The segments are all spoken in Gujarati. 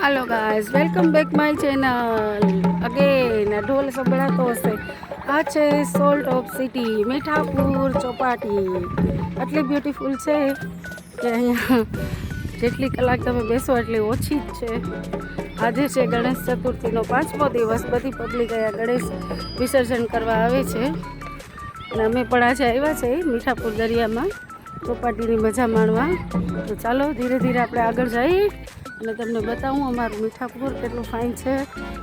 Hello guys, welcome back my channel again. ढोल संभळातो हशे। आ छे salt of city Mithapur Chowpatty. એટલી બ્યુટીફુલ છે કે અહીંયા જેટલી કલાક તમે બેસો એટલી ઓછી જ છે। આજે છે ગણેશ ચતુર્થીનો 5મો દિવસ। બધી પબ્લિક અહીંયા ગણેશ વિસર્જન કરવા આવે છે અને અમે પણ આજે આવ્યા છે મીઠાપુર દરિયામાં ચોપાટીની મજા માણવા। તો ચાલો ધીરે ધીરે આપણે આગળ જઈએ અને તમને બતાવું અમારું મીઠાપુર કેટલું ફાઇન છે,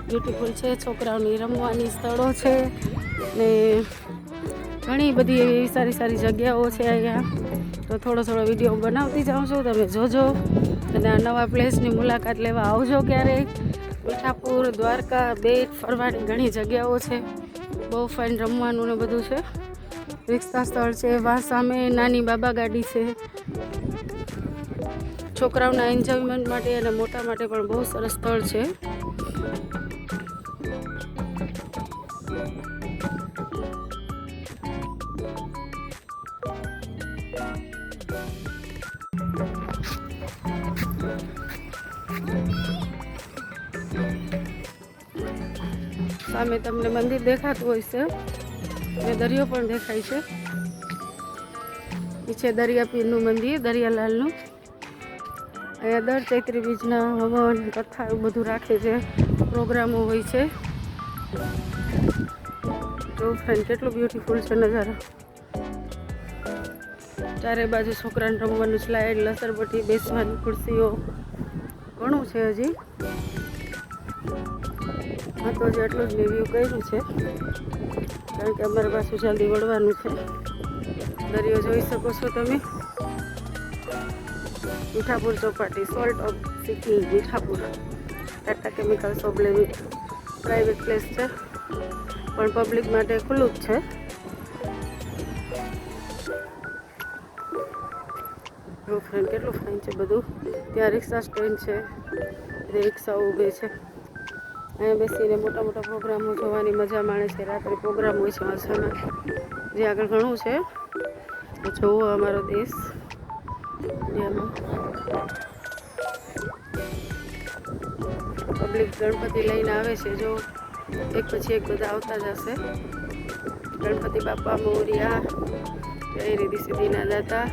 બ્યુટીફુલ છે। છોકરાઓની રમવાની સ્થળો છે ને ઘણી બધી એવી સારી સારી જગ્યાઓ છે અહીંયા। તો થોડો થોડો વિડીયો બનાવતી જાઉં છું, તમે જોજો અને આ નવા પ્લેસની મુલાકાત લેવા આવજો ક્યારેય। મીઠાપુર, દ્વારકા, બેટ ફરવાની ઘણી જગ્યાઓ છે, બહુ ફાઇન રમવાનું ને બધું છે। રિક્ષા સ્થળ છે, વા સામે નાની બાબા ગાડી છે। છોકરાઓના એન્જોયમેન્ટ માટે અને મોટા માટે પણ બહુ સરસ સ્થળ છે। સામે તમને મંદિર દેખાતું હોય છે અને દરિયો પણ દેખાય છે। એ છે દરિયા પીરનું મંદિર, દરિયાલાલનું। અહીંયા દર ચૈત્રી બીજના હવન કથા એવું બધું રાખે છે, પ્રોગ્રામો હોય છે। જો ફ્રેન્ડ કેટલું બ્યુટીફુલ છે નજારો। ચારે બાજુ છોકરાને રમવાનું સ્લાઇડ, લસરપટ્ટી, બેસવાની ખુરશીઓ ઘણું છે હજી। હા તો હજી એટલું જ રિવ્યૂ કર્યું છે કારણ કે અમારે પાછું જલ્દી વળવાનું છે। દરિયો જોઈ શકો છો તમે। Mithapur Chowpatty, salt of city Mithapur. Tata chemical shop લેવી પ્રાઇવેટ પ્લેસ છે પણ પબ્લિક માટે ખુલ્લું જ છે। જો ફ્રેન્ડ કેટલું ફાઇન છે બધું। ત્યાં રિક્ષા સ્ટેન્ડ છે, રિક્ષાઓ ઊભી છે। અહીંયા બેસીને મોટા મોટા પ્રોગ્રામો જોવાની મજા માણે છે। રાત્રે પ્રોગ્રામ હોય છે વાસણમાં, જે આગળ ઘણું છે। જોવો અમારો દેશ જેમાં પબ્લિક ગણપતિ લઈને આવે છે। જો એક પછી એક બધા આવતા જ હશે। ગણપતિ બાપા મોરિયા, જય રીતિ સિદ્ધિ ના દાતા।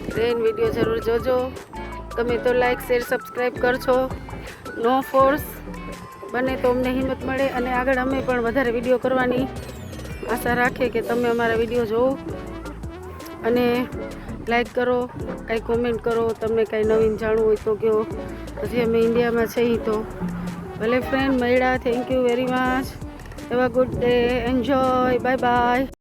ટ્રેન વિડીયો જરૂર જોજો, ગમે તો લાઈક શેર સબસ્ક્રાઈબ કરજો। નો ફોર્સ, બને તો અમને હિંમત મળે અને આગળ અમે પણ વધારે વિડીયો કરવાની આશા રાખીએ કે તમે અમારા વિડીયો જોવો અને લાઈક કરો, કાંઈ કોમેન્ટ કરો। તમને કાંઈ નવીન જાણવું હોય તો કહો। હજી અમે ઇન્ડિયામાં છીએ તો ભલે ફ્રેન્ડ મળ્યા। Thank you very much. Have a good day, enjoy, bye bye.